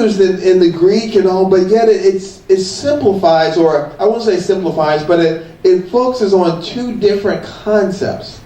others in the Greek and all, but yet it simplifies, or I won't say simplifies, but it focuses on two different concepts.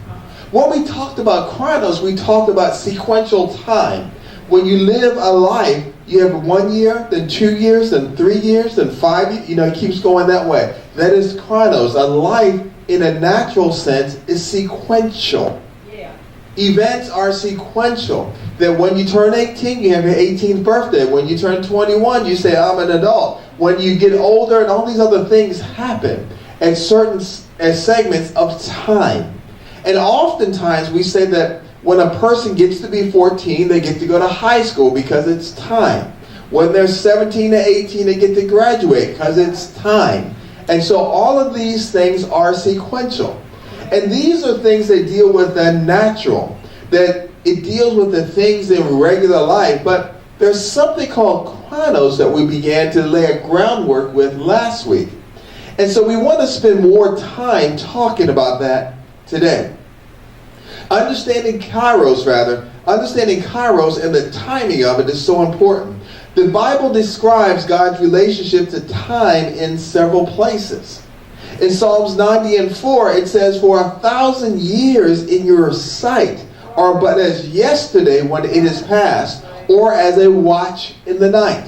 When we talked about chronos, we talked about sequential time. When you live a life, you have 1 year, then 2 years, then 3 years, then 5 years. It keeps going that way. That is chronos. A life, in a natural sense, is sequential. Yeah. Events are sequential. That when you turn 18, you have your 18th birthday. When you turn 21, you say, I'm an adult. When you get older, and all these other things happen at certain segments of time. And oftentimes we say that when a person gets to be 14, they get to go to high school because it's time. When they're 17 to 18, they get to graduate because it's time. And so all of these things are sequential. And these are things that deal with the natural, that it deals with the things in regular life. But there's something called chronos that we began to lay a groundwork with last week. And so we want to spend more time talking about that today. Understanding Kairos and the timing of it is so important. The Bible describes God's relationship to time in several places. In Psalms 90:4, it says, "For 1,000 years in your sight are but as yesterday when it is past, or as a watch in the night."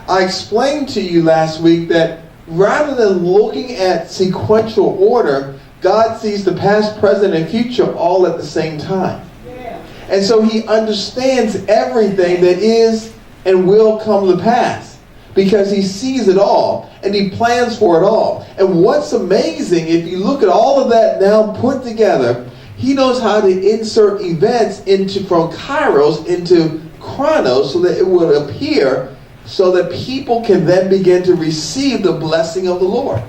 I explained to you last week that rather than looking at sequential order, God sees the past, present, and future all at the same time. Yeah. And so he understands everything that is and will come to pass because he sees it all and he plans for it all. And what's amazing, if you look at all of that now put together, he knows how to insert events from Kairos into chronos so that it would appear so that people can then begin to receive the blessing of the Lord.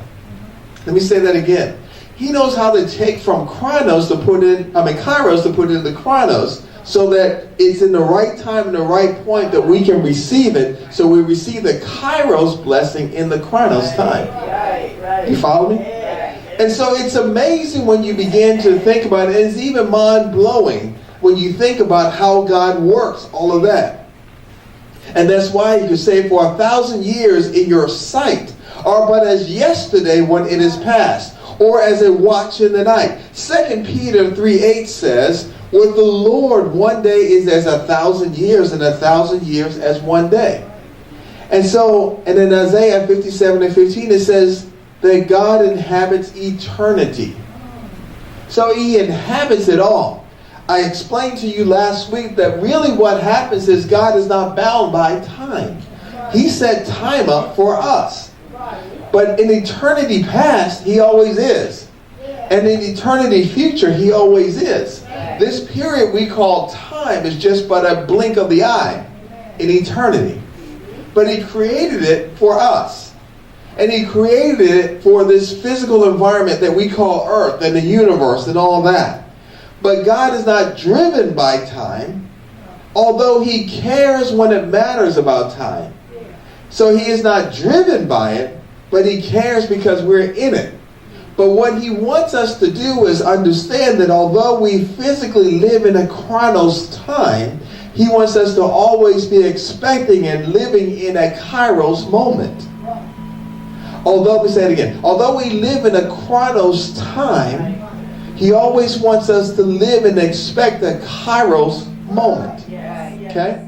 Let me say that again. He knows how to take from Kairos to put into chronos so that it's in the right time and the right point that we can receive it. So we receive the Kairos blessing in the chronos time. Right. You follow me? And so it's amazing when you begin to think about it. It's even mind-blowing when you think about how God works, all of that. And that's why you could say, for 1,000 years in your sight are but as yesterday when it is past, or as a watch in the night. 2 Peter 3:8 says, with the Lord 1 day is as 1,000 years, and 1,000 years as 1 day. And in Isaiah 57:15 it says that God inhabits eternity. So he inhabits it all. I explained to you last week that really what happens is God is not bound by time. He set time up for us. But in eternity past, he always is. And in eternity future, he always is. This period we call time is just but a blink of the eye in eternity. But he created it for us. And he created it for this physical environment that we call Earth and the universe and all that. But God is not driven by time, although he cares when it matters about time. So he is not driven by it, but he cares because we're in it. But what he wants us to do is understand that although we physically live in a chronos time, he wants us to always be expecting and living in a Kairos moment. Although we live in a chronos time, he always wants us to live and expect a Kairos moment. Okay?